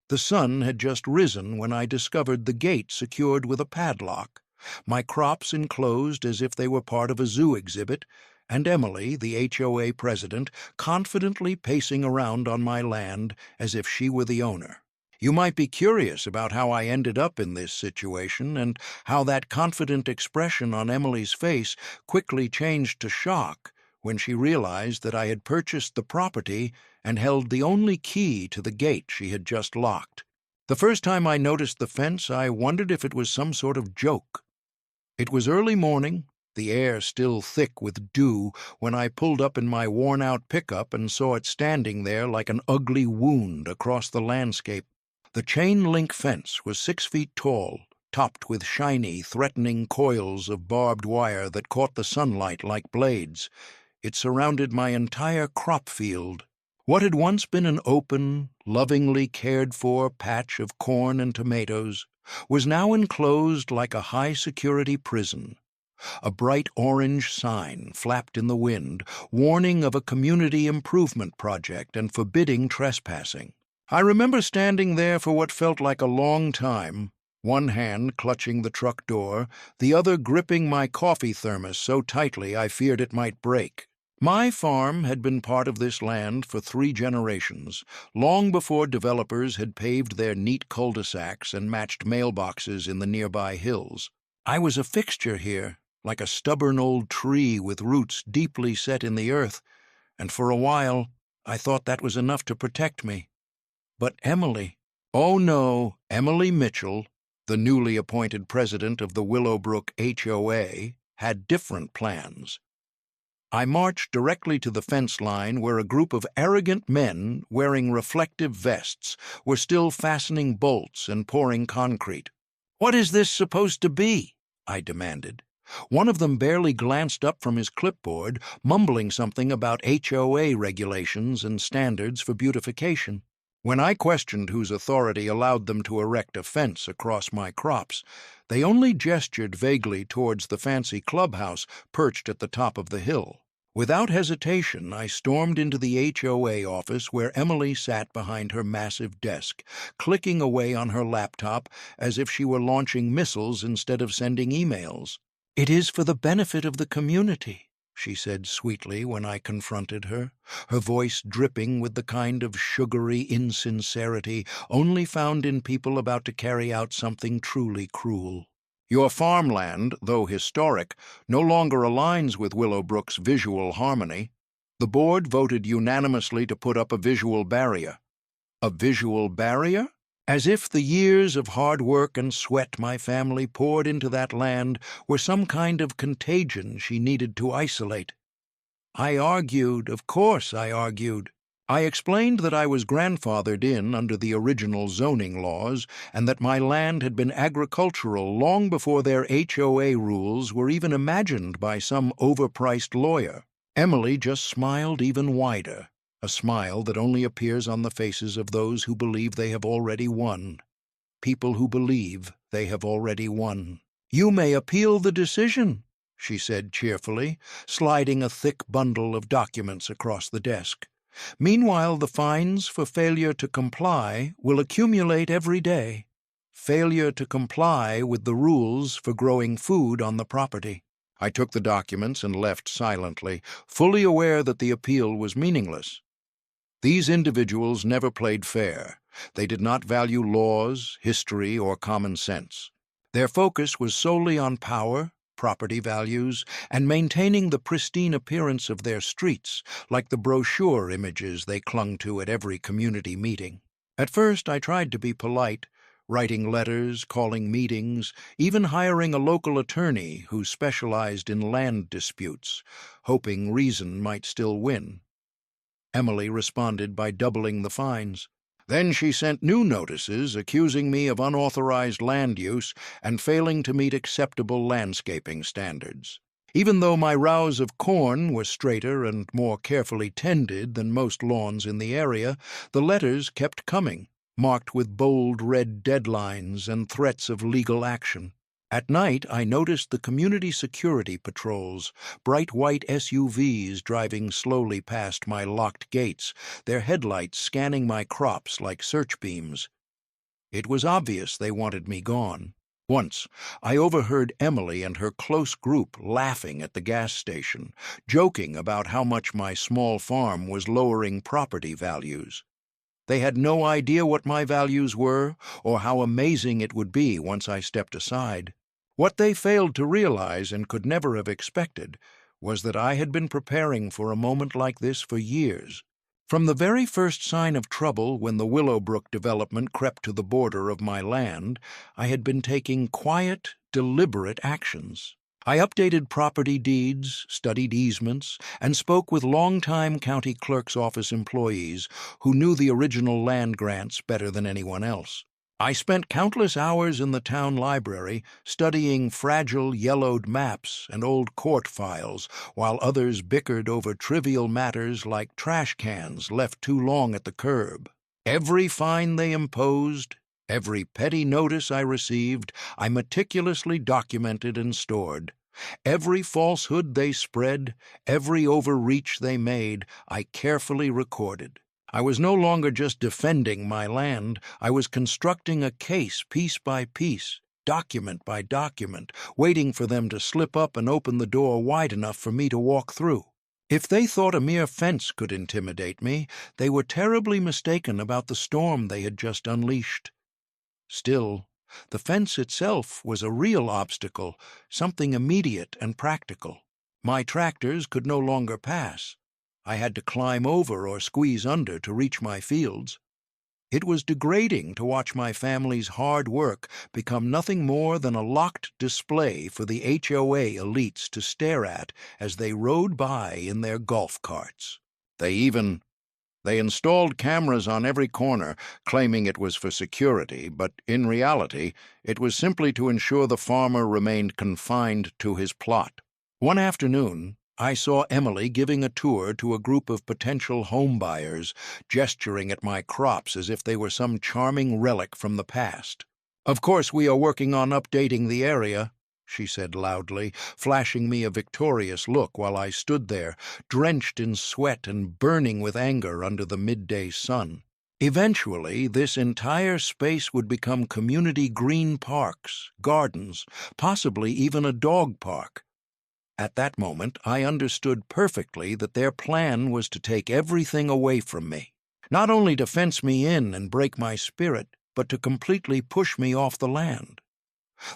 The sun had just risen when I discovered the gate secured with a padlock, my crops enclosed as if they were part of a zoo exhibit, and Emily, the HOA president, confidently pacing around on my land as if she were the owner. You might be curious about how I ended up in this situation and how that confident expression on Emily's face quickly changed to shock when she realized that I had purchased the property and held the only key to the gate she had just locked. The first time I noticed the fence, I wondered if it was some sort of joke. It was early morning, the air still thick with dew, when I pulled up in my worn-out pickup and saw it standing there like an ugly wound across the landscape. The chain-link fence was 6 feet tall, topped with shiny, threatening coils of barbed wire that caught the sunlight like blades. It surrounded my entire crop field. What had once been an open, lovingly cared-for patch of corn and tomatoes was now enclosed like a high-security prison. A bright orange sign flapped in the wind, warning of a community improvement project and forbidding trespassing. I remember standing there for what felt like a long time, one hand clutching the truck door, the other gripping my coffee thermos so tightly I feared it might break. My farm had been part of this land for 3 generations, long before developers had paved their neat cul-de-sacs and matched mailboxes in the nearby hills. I was a fixture here, like a stubborn old tree with roots deeply set in the earth, and for a while I thought that was enough to protect me. But Emily, oh no, Emily Mitchell, the newly appointed president of the Willowbrook HOA, had different plans. I marched directly to the fence line where a group of arrogant men wearing reflective vests were still fastening bolts and pouring concrete. "What is this supposed to be?" I demanded. One of them barely glanced up from his clipboard, mumbling something about HOA regulations and standards for beautification. When I questioned whose authority allowed them to erect a fence across my crops, they only gestured vaguely towards the fancy clubhouse perched at the top of the hill. Without hesitation, I stormed into the HOA office where Emily sat behind her massive desk, clicking away on her laptop as if she were launching missiles instead of sending emails. "It is for the benefit of the community," she said sweetly when I confronted her, her voice dripping with the kind of sugary insincerity only found in people about to carry out something truly cruel. "Your farmland, though historic, no longer aligns with Willowbrook's visual harmony. The board voted unanimously to put up a visual barrier." "A visual barrier?" As if the years of hard work and sweat my family poured into that land were some kind of contagion she needed to isolate. I argued, of course I argued. I explained that I was grandfathered in under the original zoning laws and that my land had been agricultural long before their HOA rules were even imagined by some overpriced lawyer. Emily just smiled even wider, a smile that only appears on the faces of those who believe they have already won. People who believe they have already won. "You may appeal the decision," she said cheerfully, sliding a thick bundle of documents across the desk. "Meanwhile, the fines for failure to comply will accumulate every day. Failure to comply with the rules for growing food on the property." I took the documents and left silently, fully aware that the appeal was meaningless. These individuals never played fair. They did not value laws, history, or common sense. Their focus was solely on power, property values, and maintaining the pristine appearance of their streets, like the brochure images they clung to at every community meeting. At first I tried to be polite, writing letters, calling meetings, even hiring a local attorney who specialized in land disputes, hoping reason might still win. Emily responded by doubling the fines. Then she sent new notices accusing me of unauthorized land use and failing to meet acceptable landscaping standards. Even though my rows of corn were straighter and more carefully tended than most lawns in the area, the letters kept coming, marked with bold red deadlines and threats of legal action. At night, I noticed the community security patrols, bright white SUVs driving slowly past my locked gates, their headlights scanning my crops like search beams. It was obvious they wanted me gone. Once, I overheard Emily and her close group laughing at the gas station, joking about how much my small farm was lowering property values. They had no idea what my values were or how amazing it would be once I stepped aside. What they failed to realize and could never have expected was that I had been preparing for a moment like this for years. From the very first sign of trouble when the Willowbrook development crept to the border of my land, I had been taking quiet, deliberate actions. I updated property deeds, studied easements, and spoke with longtime county clerk's office employees who knew the original land grants better than anyone else. I spent countless hours in the town library studying fragile yellowed maps and old court files while others bickered over trivial matters like trash cans left too long at the curb. Every fine they imposed, every petty notice I received, I meticulously documented and stored. Every falsehood they spread, every overreach they made, I carefully recorded. I was no longer just defending my land, I was constructing a case piece by piece, document by document, waiting for them to slip up and open the door wide enough for me to walk through. If they thought a mere fence could intimidate me, they were terribly mistaken about the storm they had just unleashed. Still, the fence itself was a real obstacle, something immediate and practical. My tractors could no longer pass. I had to climb over or squeeze under to reach my fields. It was degrading to watch my family's hard work become nothing more than a locked display for the HOA elites to stare at as they rode by in their golf carts. They installed cameras on every corner, claiming it was for security, but in reality, it was simply to ensure the farmer remained confined to his plot. One afternoon, I saw Emily giving a tour to a group of potential home buyers, gesturing at my crops as if they were some charming relic from the past. "Of course, we are working on updating the area," she said loudly, flashing me a victorious look while I stood there, drenched in sweat and burning with anger under the midday sun. Eventually, this entire space would become community green parks, gardens, possibly even a dog park. At that moment, I understood perfectly that their plan was to take everything away from me, not only to fence me in and break my spirit, but to completely push me off the land.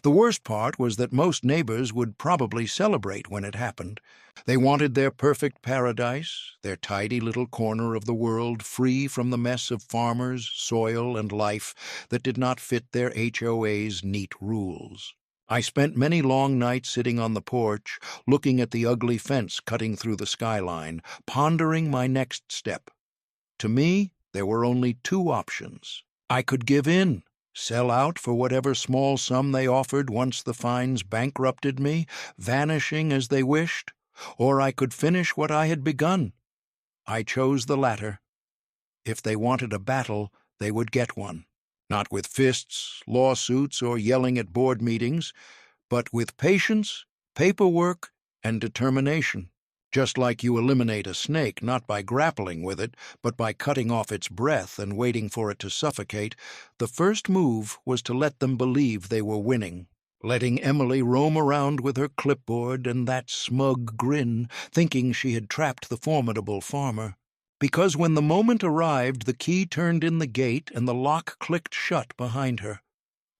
The worst part was that most neighbors would probably celebrate when it happened. They wanted their perfect paradise, their tidy little corner of the world free from the mess of farmers, soil, and life that did not fit their HOA's neat rules. I spent many long nights sitting on the porch, looking at the ugly fence cutting through the skyline, pondering my next step. To me, there were only two options. I could give in, sell out for whatever small sum they offered once the fines bankrupted me, vanishing as they wished, or I could finish what I had begun. I chose the latter. If they wanted a battle, they would get one. Not with fists, lawsuits, or yelling at board meetings, but with patience, paperwork, and determination. Just like you eliminate a snake not by grappling with it, but by cutting off its breath and waiting for it to suffocate, the first move was to let them believe they were winning. Letting Emily roam around with her clipboard and that smug grin, thinking she had trapped the formidable farmer. Because when the moment arrived, the key turned in the gate and the lock clicked shut behind her.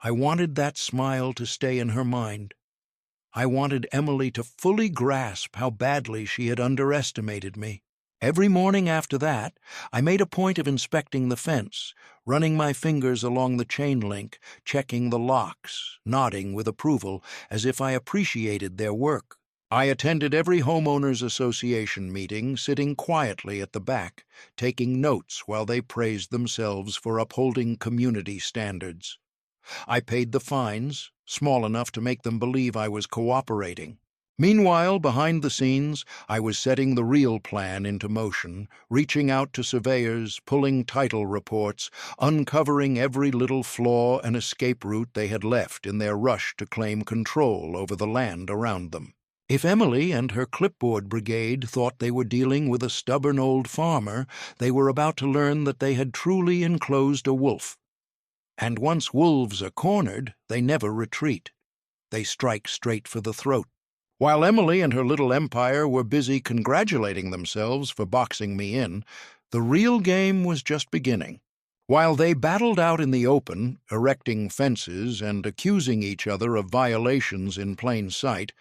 I wanted that smile to stay in her mind. I wanted Emily to fully grasp how badly she had underestimated me. Every morning after that, I made a point of inspecting the fence, running my fingers along the chain link, checking the locks, nodding with approval, as if I appreciated their work. I attended every homeowners association meeting, sitting quietly at the back, taking notes while they praised themselves for upholding community standards. I paid the fines, small enough to make them believe I was cooperating. Meanwhile, behind the scenes, I was setting the real plan into motion, reaching out to surveyors, pulling title reports, uncovering every little flaw and escape route they had left in their rush to claim control over the land around them. If Emily and her clipboard brigade thought they were dealing with a stubborn old farmer, they were about to learn that they had truly enclosed a wolf. And once wolves are cornered, they never retreat. They strike straight for the throat. While Emily and her little empire were busy congratulating themselves for boxing me in, the real game was just beginning. While they battled out in the open, erecting fences and accusing each other of violations in plain sight,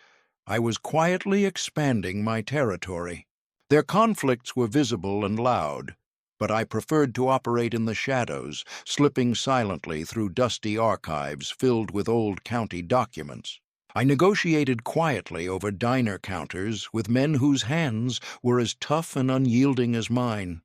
I was quietly expanding my territory. Their conflicts were visible and loud, but I preferred to operate in the shadows, slipping silently through dusty archives filled with old county documents. I negotiated quietly over diner counters with men whose hands were as tough and unyielding as mine.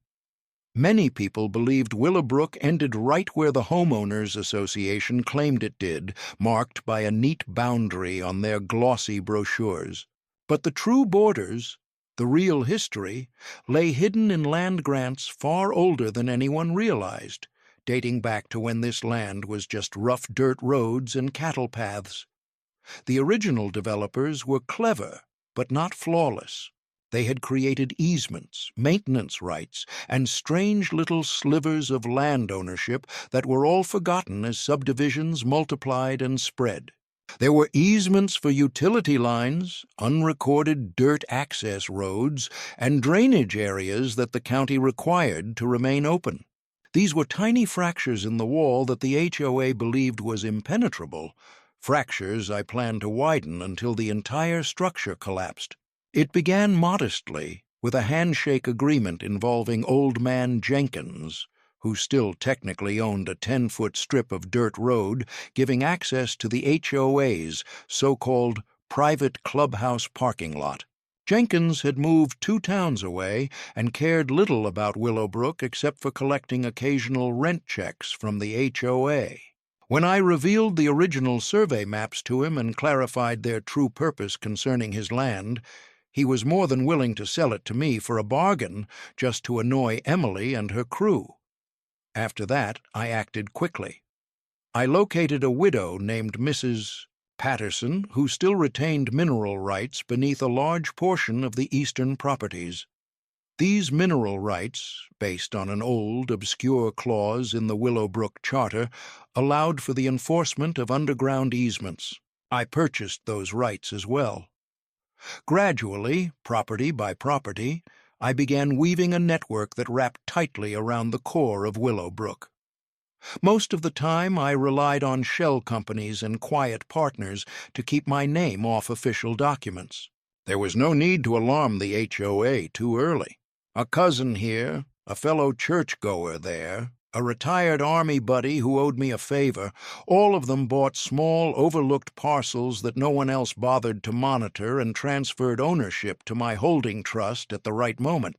Many people believed Willowbrook ended right where the Homeowners Association claimed it did, marked by a neat boundary on their glossy brochures. But the true borders, the real history, lay hidden in land grants far older than anyone realized, dating back to when this land was just rough dirt roads and cattle paths. The original developers were clever, but not flawless. They had created easements, maintenance rights, and strange little slivers of land ownership that were all forgotten as subdivisions multiplied and spread. There were easements for utility lines, unrecorded dirt access roads, and drainage areas that the county required to remain open. These were tiny fractures in the wall that the HOA believed was impenetrable, fractures I planned to widen until the entire structure collapsed. It began modestly, with a handshake agreement involving Old Man Jenkins, who still technically owned a 10-foot strip of dirt road giving access to the HOA's so-called private clubhouse parking lot. Jenkins had moved 2 towns away and cared little about Willowbrook except for collecting occasional rent checks from the HOA. When I revealed the original survey maps to him and clarified their true purpose concerning his land, he was more than willing to sell it to me for a bargain just to annoy Emily and her crew. After that, I acted quickly. I located a widow named Mrs. Patterson who still retained mineral rights beneath a large portion of the eastern properties. These mineral rights, based on an old, obscure clause in the Willowbrook Charter, allowed for the enforcement of underground easements. I purchased those rights as well. Gradually, property by property, I began weaving a network that wrapped tightly around the core of Willowbrook. Most of the time, I relied on shell companies and quiet partners to keep my name off official documents. There was no need to alarm the HOA too early. A cousin here, a fellow churchgoer there, a retired Army buddy who owed me a favor, all of them bought small, overlooked parcels that no one else bothered to monitor and transferred ownership to my holding trust at the right moment.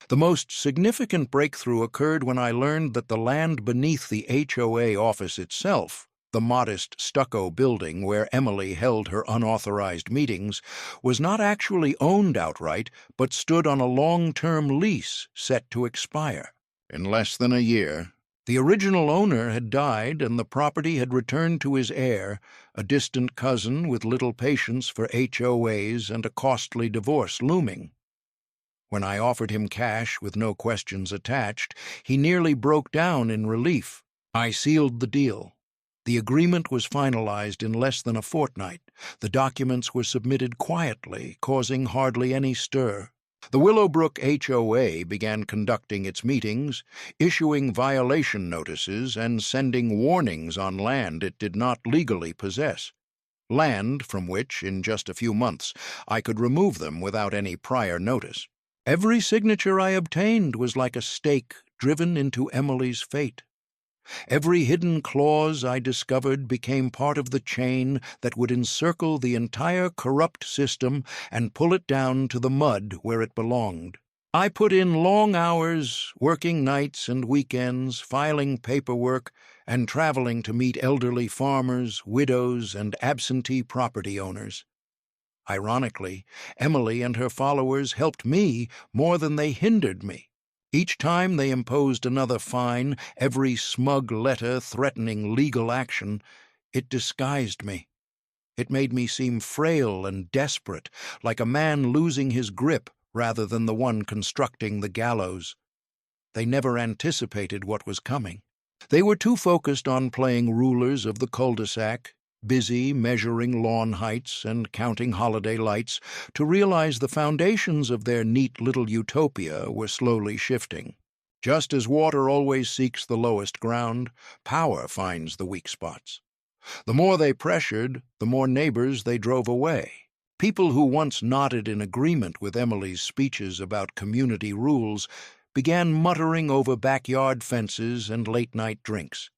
The most significant breakthrough occurred when I learned that the land beneath the HOA office itself, the modest stucco building where Emily held her unauthorized meetings, was not actually owned outright, but stood on a long-term lease set to expire. In less than a year, the original owner had died and the property had returned to his heir, a distant cousin with little patience for HOAs and a costly divorce looming. When I offered him cash with no questions attached, he nearly broke down in relief. I sealed the deal. The agreement was finalized in less than a fortnight. The documents were submitted quietly, causing hardly any stir. The Willowbrook HOA began conducting its meetings, issuing violation notices and sending warnings on land it did not legally possess. Land from which, in just a few months, I could remove them without any prior notice. Every signature I obtained was like a stake driven into Emily's fate. Every hidden clause I discovered became part of the chain that would encircle the entire corrupt system and pull it down to the mud where it belonged. I put in long hours, working nights and weekends, filing paperwork, and traveling to meet elderly farmers, widows, and absentee property owners. Ironically, Emily and her followers helped me more than they hindered me. Each time they imposed another fine, every smug letter threatening legal action, it disguised me. It made me seem frail and desperate, like a man losing his grip rather than the one constructing the gallows. They never anticipated what was coming. They were too focused on playing rulers of the cul-de-sac, busy measuring lawn heights and counting holiday lights, to realize the foundations of their neat little utopia were slowly shifting. Just as water always seeks the lowest ground, power finds the weak spots. The more they pressured, the more neighbors they drove away. People who once nodded in agreement with Emily's speeches about community rules began muttering over backyard fences and late-night drinks.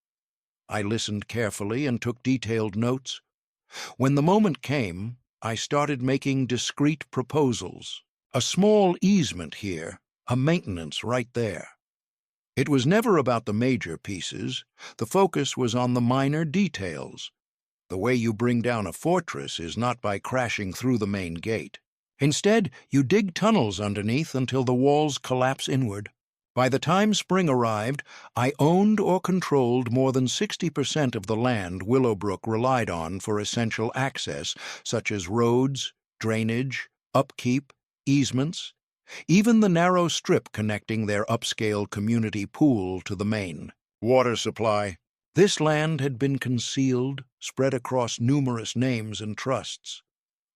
I listened carefully and took detailed notes. When the moment came, I started making discreet proposals. A small easement here, a maintenance right there. It was never about the major pieces. The focus was on the minor details. The way you bring down a fortress is not by crashing through the main gate. Instead, you dig tunnels underneath until the walls collapse inward. By the time spring arrived, I owned or controlled more than 60% of the land Willowbrook relied on for essential access, such as roads, drainage, upkeep, easements, even the narrow strip connecting their upscale community pool to the main water supply. This land had been concealed, spread across numerous names and trusts.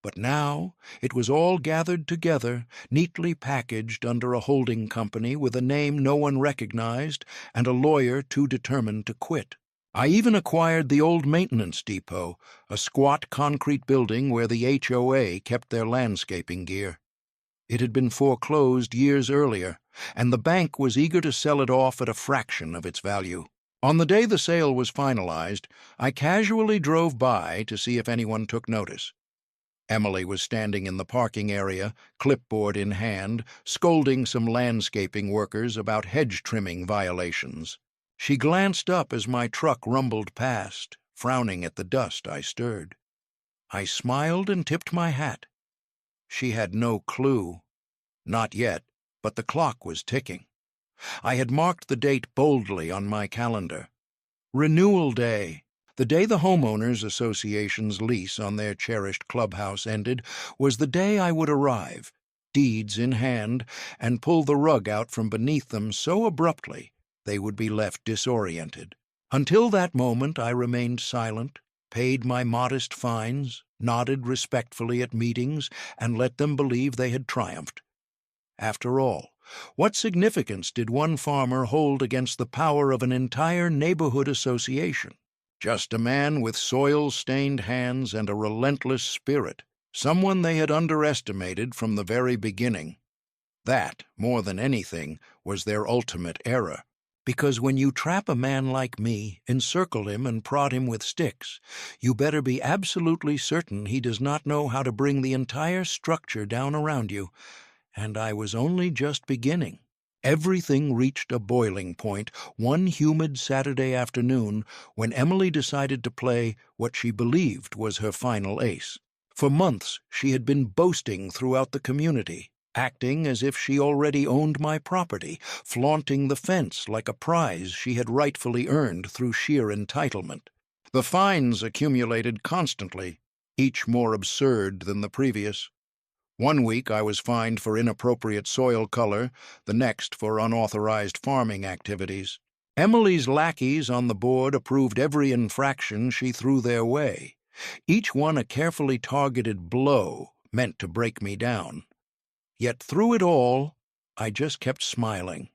But now it was all gathered together, neatly packaged under a holding company with a name no one recognized and a lawyer too determined to quit. I even acquired the old maintenance depot, a squat concrete building where the HOA kept their landscaping gear. It had been foreclosed years earlier, and the bank was eager to sell it off at a fraction of its value. On the day the sale was finalized, I casually drove by to see if anyone took notice. Emily was standing in the parking area, clipboard in hand, scolding some landscaping workers about hedge trimming violations. She glanced up as my truck rumbled past, frowning at the dust I stirred. I smiled and tipped my hat. She had no clue. Not yet, but the clock was ticking. I had marked the date boldly on my calendar. Renewal Day. The day the Homeowners Association's lease on their cherished clubhouse ended was the day I would arrive, deeds in hand, and pull the rug out from beneath them so abruptly they would be left disoriented. Until that moment I remained silent, paid my modest fines, nodded respectfully at meetings, and let them believe they had triumphed. After all, what significance did one farmer hold against the power of an entire neighborhood association? Just a man with soil-stained hands and a relentless spirit, someone they had underestimated from the very beginning. That, more than anything, was their ultimate error. Because when you trap a man like me, encircle him and prod him with sticks, you better be absolutely certain he does not know how to bring the entire structure down around you. And I was only just beginning. Everything reached a boiling point one humid Saturday afternoon when Emily decided to play what she believed was her final ace. For months, she had been boasting throughout the community, acting as if she already owned my property, flaunting the fence like a prize she had rightfully earned through sheer entitlement. The fines accumulated constantly, each more absurd than the previous. One week I was fined for inappropriate soil color, the next for unauthorized farming activities. Emily's lackeys on the board approved every infraction she threw their way, each one a carefully targeted blow meant to break me down. Yet through it all, I just kept smiling.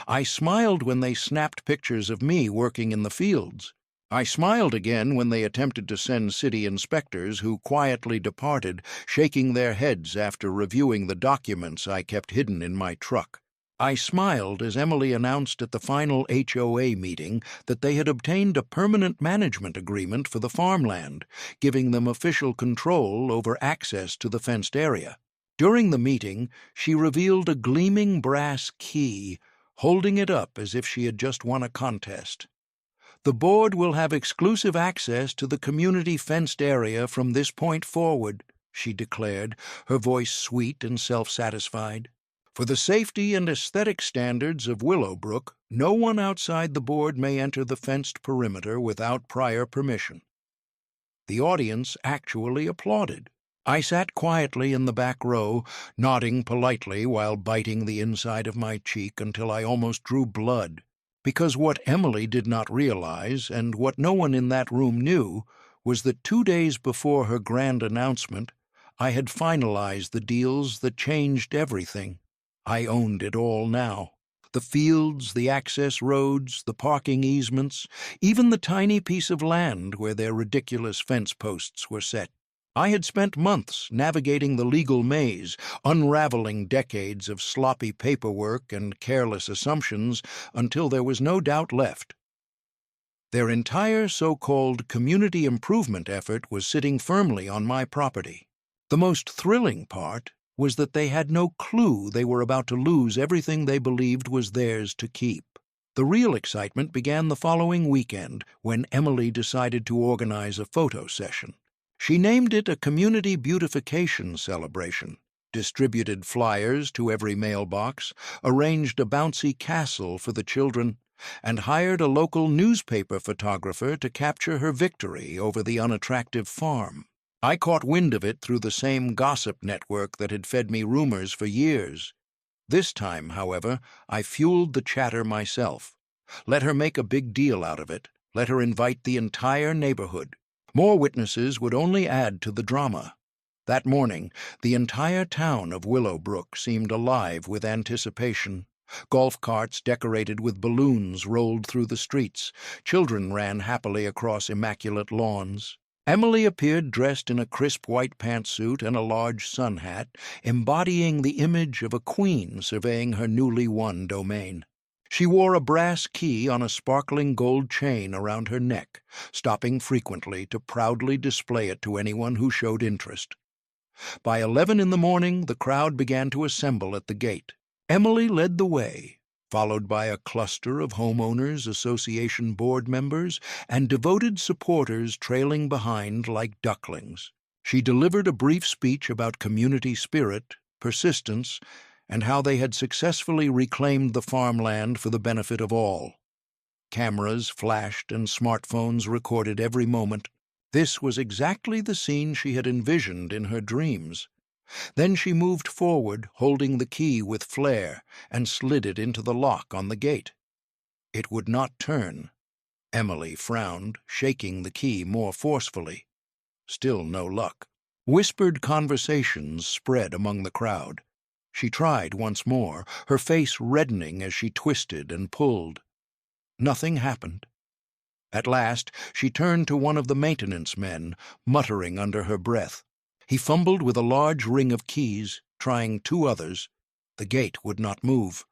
I smiled when they snapped pictures of me working in the fields. I smiled again when they attempted to send city inspectors who quietly departed, shaking their heads after reviewing the documents I kept hidden in my truck. I smiled as Emily announced at the final HOA meeting that they had obtained a permanent management agreement for the farmland, giving them official control over access to the fenced area. During the meeting, she revealed a gleaming brass key, holding it up as if she had just won a contest. The board will have exclusive access to the community fenced area from this point forward, she declared, her voice sweet and self-satisfied. For the safety and aesthetic standards of Willowbrook, no one outside the board may enter the fenced perimeter without prior permission. The audience actually applauded. I sat quietly in the back row, nodding politely while biting the inside of my cheek until I almost drew blood. Because what Emily did not realize, and what no one in that room knew, was that 2 days before her grand announcement, I had finalized the deals that changed everything. I owned it all now. The fields, the access roads, the parking easements, even the tiny piece of land where their ridiculous fence posts were set. I had spent months navigating the legal maze, unraveling decades of sloppy paperwork and careless assumptions until there was no doubt left. Their entire so-called community improvement effort was sitting firmly on my property. The most thrilling part was that they had no clue they were about to lose everything they believed was theirs to keep. The real excitement began the following weekend when Emily decided to organize a photo session. She named it a community beautification celebration, distributed flyers to every mailbox, arranged a bouncy castle for the children, and hired a local newspaper photographer to capture her victory over the unattractive farm. I caught wind of it through the same gossip network that had fed me rumors for years. This time, however, I fueled the chatter myself. Let her make a big deal out of it. Let her invite the entire neighborhood. More witnesses would only add to the drama. That morning, the entire town of Willowbrook seemed alive with anticipation. Golf carts decorated with balloons rolled through the streets. Children ran happily across immaculate lawns. Emily appeared dressed in a crisp white pantsuit and a large sun hat, embodying the image of a queen surveying her newly won domain. She wore a brass key on a sparkling gold chain around her neck, stopping frequently to proudly display it to anyone who showed interest. By 11 in the morning, the crowd began to assemble at the gate. Emily led the way, followed by a cluster of homeowners association board members and devoted supporters trailing behind like ducklings. She delivered a brief speech about community spirit, persistence, and how they had successfully reclaimed the farmland for the benefit of all. Cameras flashed and smartphones recorded every moment. This was exactly the scene she had envisioned in her dreams. Then she moved forward, holding the key with flair, and slid it into the lock on the gate. It would not turn. Emily frowned, shaking the key more forcefully. Still no luck. Whispered conversations spread among the crowd. She tried once more, her face reddening as she twisted and pulled. Nothing happened. At last, she turned to one of the maintenance men, muttering under her breath. He fumbled with a large ring of keys, trying 2 others. The gate would not move.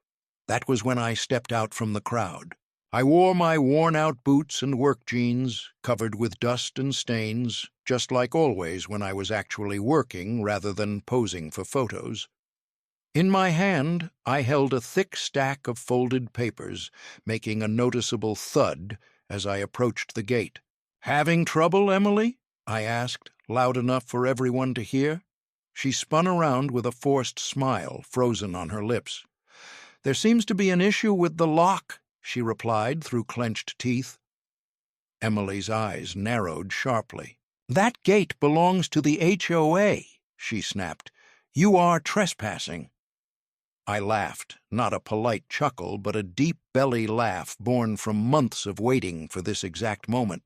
That was when I stepped out from the crowd. I wore my worn-out boots and work jeans, covered with dust and stains, just like always when I was actually working rather than posing for photos. In my hand, I held a thick stack of folded papers, making a noticeable thud as I approached the gate. "Having trouble, Emily?" I asked, loud enough for everyone to hear. She spun around with a forced smile frozen on her lips. "There seems to be an issue with the lock," she replied through clenched teeth. Emily's eyes narrowed sharply. "That gate belongs to the HOA," she snapped. "You are trespassing." I laughed, not a polite chuckle, but a deep belly laugh born from months of waiting for this exact moment.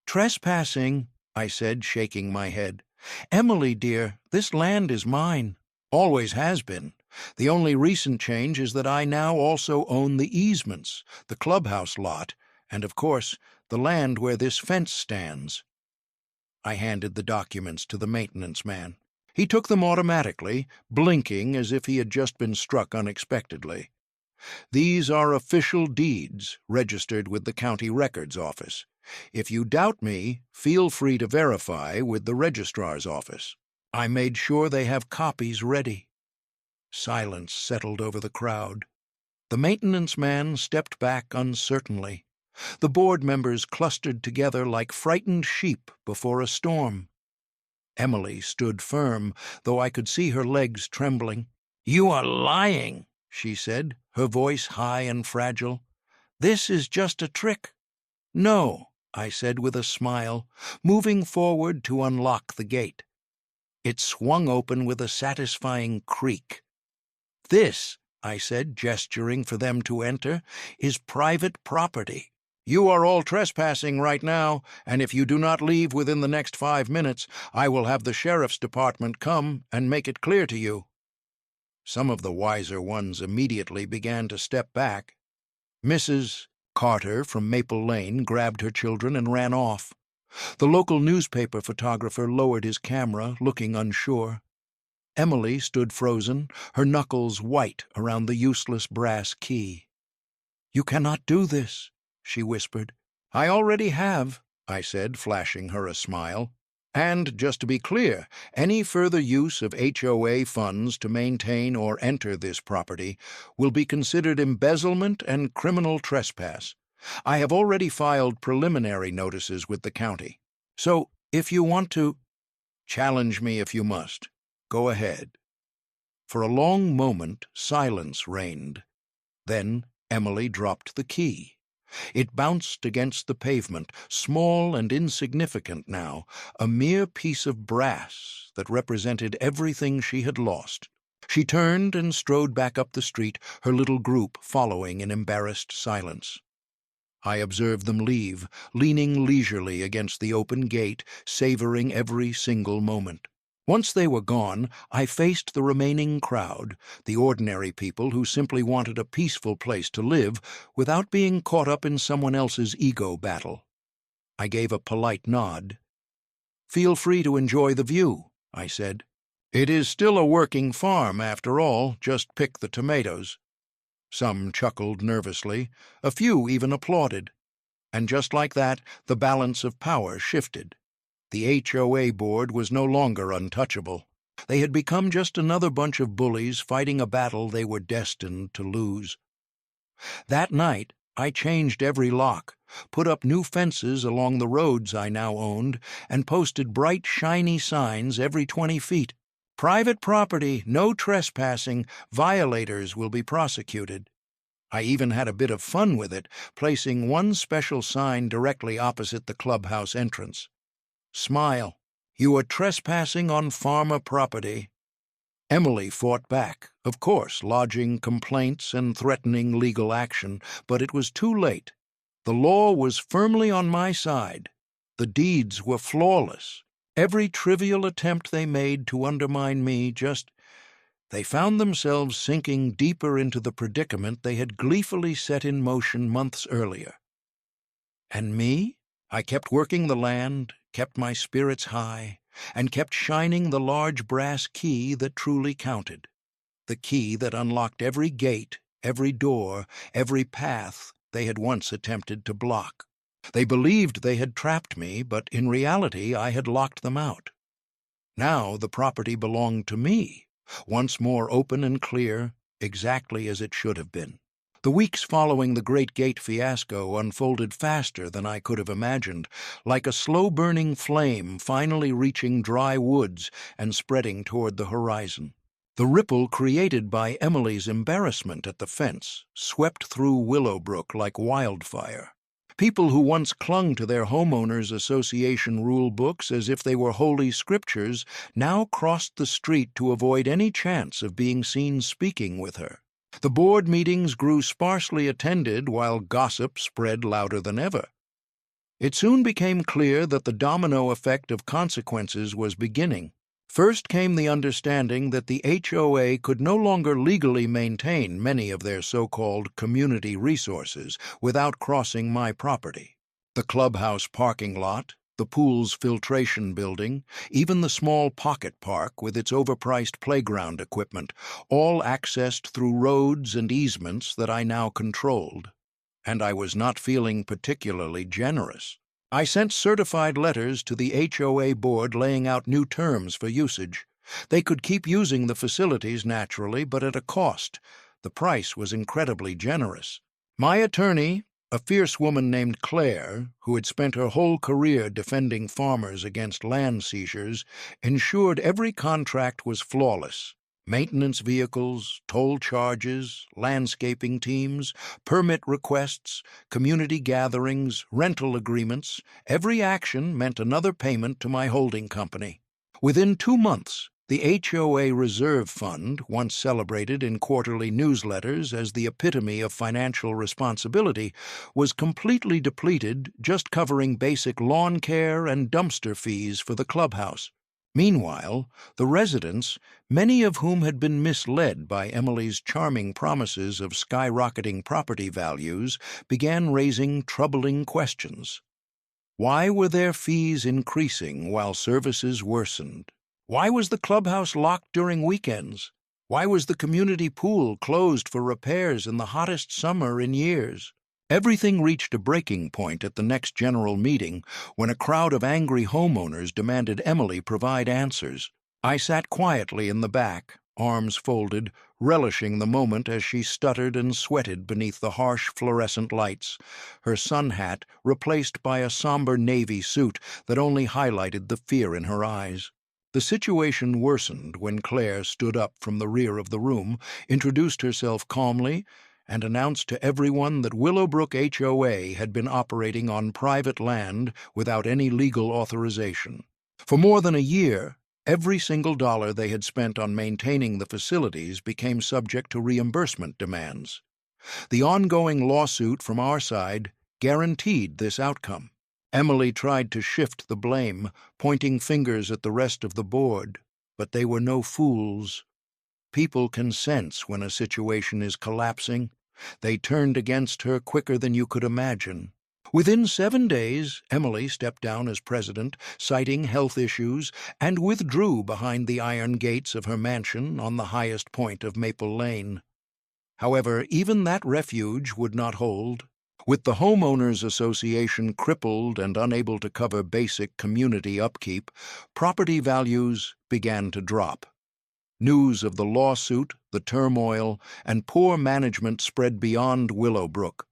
"Trespassing," I said, shaking my head. "Emily, dear, this land is mine. Always has been. The only recent change is that I now also own the easements, the clubhouse lot, and, of course, the land where this fence stands." I handed the documents to the maintenance man. He took them automatically, blinking as if he had just been struck unexpectedly. "These are official deeds, registered with the county records office. If you doubt me, feel free to verify with the registrar's office." I made sure they have copies ready. Silence settled over the crowd. The maintenance man stepped back uncertainly. The board members clustered together like frightened sheep before a storm. Emily stood firm, though I could see her legs trembling. "You are lying," she said, her voice high and fragile. "This is just a trick." "No," I said with a smile, moving forward to unlock the gate. It swung open with a satisfying creak. "This," I said, gesturing for them to enter, is private property. You are all trespassing right now, and if you do not leave within the next 5 minutes, I will have the sheriff's department come and make it clear to you." Some of the wiser ones immediately began to step back. Mrs. Carter from Maple Lane grabbed her children and ran off. The local newspaper photographer lowered his camera, looking unsure. Emily stood frozen, her knuckles white around the useless brass key. "You cannot do this," she whispered. "I already have," I said, flashing her a smile. "And, just to be clear, any further use of HOA funds to maintain or enter this property will be considered embezzlement and criminal trespass. I have already filed preliminary notices with the county. So, if you want to challenge me if you must, go ahead." For a long moment, silence reigned. Then Emily dropped the key. It bounced against the pavement, small and insignificant now, a mere piece of brass that represented everything she had lost. She turned and strode back up the street, her little group following in embarrassed silence. I observed them leave, leaning leisurely against the open gate, savoring every single moment. Once they were gone, I faced the remaining crowd, the ordinary people who simply wanted a peaceful place to live without being caught up in someone else's ego battle. I gave a polite nod. "Feel free to enjoy the view," I said. "It is still a working farm, after all, just pick the tomatoes." Some chuckled nervously, a few even applauded. And just like that, the balance of power shifted. The HOA board was no longer untouchable. They had become just another bunch of bullies fighting a battle they were destined to lose. That night, I changed every lock, put up new fences along the roads I now owned, and posted bright, shiny signs every 20 feet. "Private property, no trespassing, violators will be prosecuted." I even had a bit of fun with it, placing one special sign directly opposite the clubhouse entrance. "Smile. You are trespassing on farmer property." Emily fought back, of course, lodging complaints and threatening legal action, but it was too late. The law was firmly on my side. The deeds were flawless. Every trivial attempt they made to undermine me they found themselves sinking deeper into the predicament they had gleefully set in motion months earlier. And me? I kept working the land, kept my spirits high, and kept shining the large brass key that truly counted. The key that unlocked every gate, every door, every path they had once attempted to block. They believed they had trapped me, but in reality I had locked them out. Now the property belonged to me, once more open and clear, exactly as it should have been. The weeks following the Great Gate fiasco unfolded faster than I could have imagined, like a slow-burning flame finally reaching dry woods and spreading toward the horizon. The ripple created by Emily's embarrassment at the fence swept through Willowbrook like wildfire. People who once clung to their homeowners association rule books as if they were holy scriptures now crossed the street to avoid any chance of being seen speaking with her. The board meetings grew sparsely attended while gossip spread louder than ever. It soon became clear that the domino effect of consequences was beginning. First came the understanding that the HOA could no longer legally maintain many of their so-called community resources without crossing my property. The clubhouse parking lot, the pool's filtration building, even the small pocket park with its overpriced playground equipment, all accessed through roads and easements that I now controlled. And I was not feeling particularly generous. I sent certified letters to the HOA board laying out new terms for usage. They could keep using the facilities naturally, but at a cost. The price was incredibly generous. My attorney, a fierce woman named Claire, who had spent her whole career defending farmers against land seizures, ensured every contract was flawless. Maintenance vehicles, toll charges, landscaping teams, permit requests, community gatherings, rental agreements, every action meant another payment to my holding company. Within 2 months, The HOA Reserve Fund, once celebrated in quarterly newsletters as the epitome of financial responsibility, was completely depleted, just covering basic lawn care and dumpster fees for the clubhouse. Meanwhile, the residents, many of whom had been misled by Emily's charming promises of skyrocketing property values, began raising troubling questions. Why were their fees increasing while services worsened? Why was the clubhouse locked during weekends? Why was the community pool closed for repairs in the hottest summer in years? Everything reached a breaking point at the next general meeting when a crowd of angry homeowners demanded Emily provide answers. I sat quietly in the back, arms folded, relishing the moment as she stuttered and sweated beneath the harsh fluorescent lights, her sun hat replaced by a somber navy suit that only highlighted the fear in her eyes. The situation worsened when Claire stood up from the rear of the room, introduced herself calmly, and announced to everyone that Willowbrook HOA had been operating on private land without any legal authorization. For more than a year, every single dollar they had spent on maintaining the facilities became subject to reimbursement demands. The ongoing lawsuit from our side guaranteed this outcome. Emily tried to shift the blame, pointing fingers at the rest of the board, but they were no fools. People can sense when a situation is collapsing. They turned against her quicker than you could imagine. Within 7 days, Emily stepped down as president, citing health issues, and withdrew behind the iron gates of her mansion on the highest point of Maple Lane. However, even that refuge would not hold. With the Homeowners Association crippled and unable to cover basic community upkeep, property values began to drop. News of the lawsuit, the turmoil, and poor management spread beyond Willowbrook.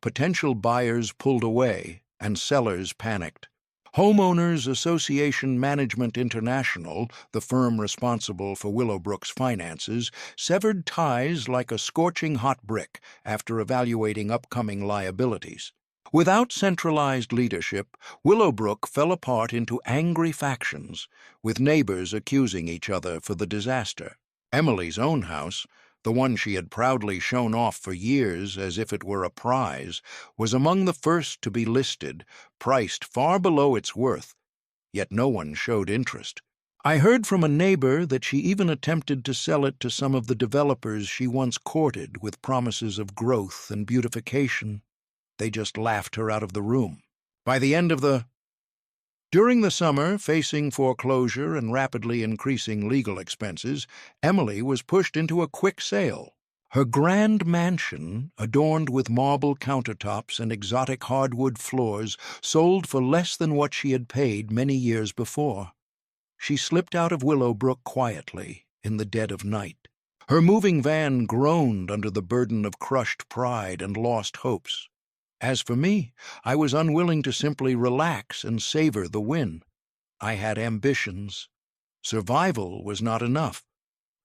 Potential buyers pulled away, and sellers panicked. Homeowners Association Management International, the firm responsible for Willowbrook's finances, severed ties like a scorching hot brick after evaluating upcoming liabilities. Without centralized leadership, Willowbrook fell apart into angry factions, with neighbors accusing each other for the disaster. Emily's own house, the one she had proudly shown off for years as if it were a prize, was among the first to be listed, priced far below its worth, yet no one showed interest. I heard from a neighbor that she even attempted to sell it to some of the developers she once courted with promises of growth and beautification. They just laughed her out of the room. During the summer, facing foreclosure and rapidly increasing legal expenses, Emily was pushed into a quick sale. Her grand mansion, adorned with marble countertops and exotic hardwood floors, sold for less than what she had paid many years before. She slipped out of Willowbrook quietly, in the dead of night. Her moving van groaned under the burden of crushed pride and lost hopes. As for me, I was unwilling to simply relax and savor the win. I had ambitions. Survival was not enough.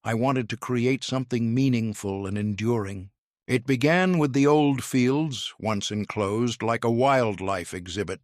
I wanted to create something meaningful and enduring. It began with the old fields, once enclosed like a wildlife exhibit.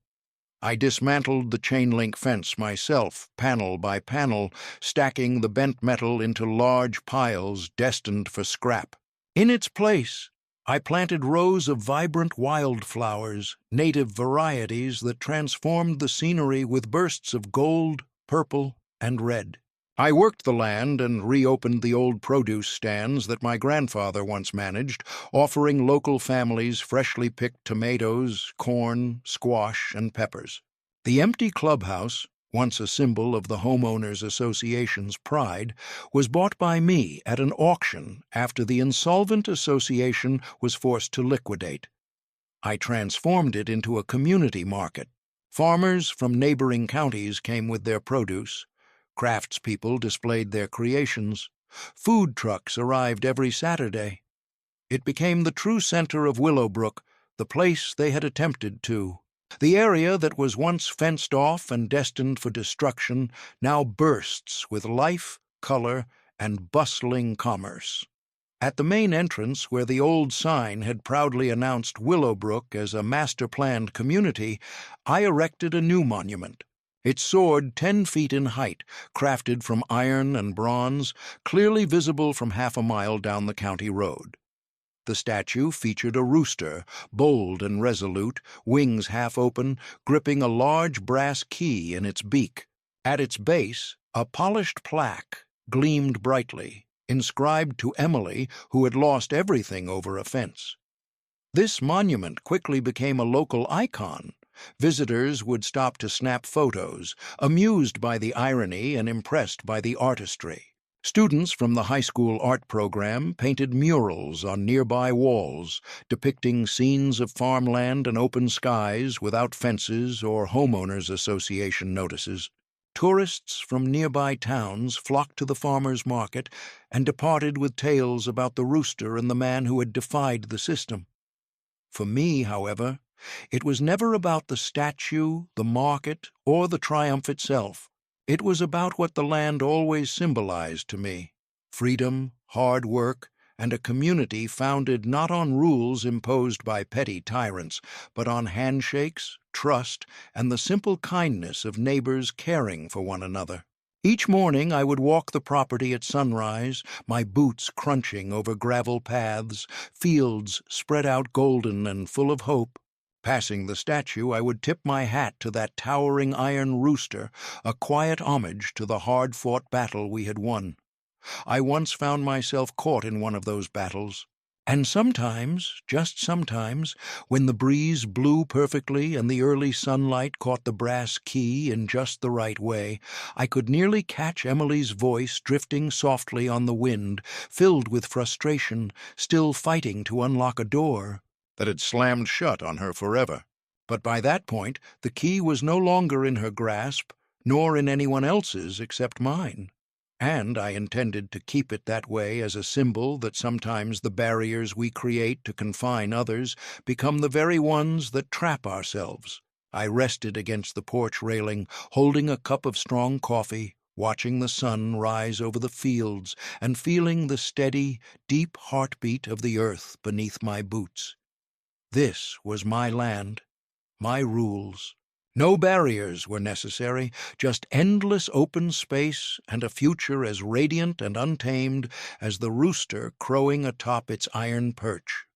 I dismantled the chain-link fence myself, panel by panel, stacking the bent metal into large piles destined for scrap. In its place, I planted rows of vibrant wildflowers, native varieties that transformed the scenery with bursts of gold, purple, and red. I worked the land and reopened the old produce stands that my grandfather once managed, offering local families freshly picked tomatoes, corn, squash, and peppers. The empty clubhouse, once a symbol of the Homeowners Association's pride, was bought by me at an auction after the insolvent association was forced to liquidate. I transformed it into a community market. Farmers from neighboring counties came with their produce. Craftspeople displayed their creations. Food trucks arrived every Saturday. It became the true center of Willowbrook, the place they had attempted to. The area that was once fenced off and destined for destruction now bursts with life, color, and bustling commerce. At the main entrance, where the old sign had proudly announced Willowbrook as a master-planned community, I erected a new monument. It soared 10 feet in height, crafted from iron and bronze, clearly visible from half a mile down the county road. The statue featured a rooster, bold and resolute, wings half open, gripping a large brass key in its beak. At its base, a polished plaque gleamed brightly, inscribed to Emily, who had lost everything over a fence. This monument quickly became a local icon. Visitors would stop to snap photos, amused by the irony and impressed by the artistry. Students from the high school art program painted murals on nearby walls, depicting scenes of farmland and open skies without fences or homeowners association notices. Tourists from nearby towns flocked to the farmers' market and departed with tales about the rooster and the man who had defied the system. For me, however, it was never about the statue, the market, or the triumph itself. It was about what the land always symbolized to me: freedom, hard work, and a community founded not on rules imposed by petty tyrants, but on handshakes, trust, and the simple kindness of neighbors caring for one another. Each morning I would walk the property at sunrise, my boots crunching over gravel paths, fields spread out golden and full of hope. Passing the statue, I would tip my hat to that towering iron rooster, a quiet homage to the hard-fought battle we had won. I once found myself caught in one of those battles. And sometimes, just sometimes, when the breeze blew perfectly and the early sunlight caught the brass key in just the right way, I could nearly catch Emily's voice drifting softly on the wind, filled with frustration, still fighting to unlock a door that had slammed shut on her forever. But by that point, the key was no longer in her grasp, nor in anyone else's except mine. And I intended to keep it that way as a symbol that sometimes the barriers we create to confine others become the very ones that trap ourselves. I rested against the porch railing, holding a cup of strong coffee, watching the sun rise over the fields and feeling the steady, deep heartbeat of the earth beneath my boots. This was my land, my rules. No barriers were necessary, just endless open space and a future as radiant and untamed as the rooster crowing atop its iron perch.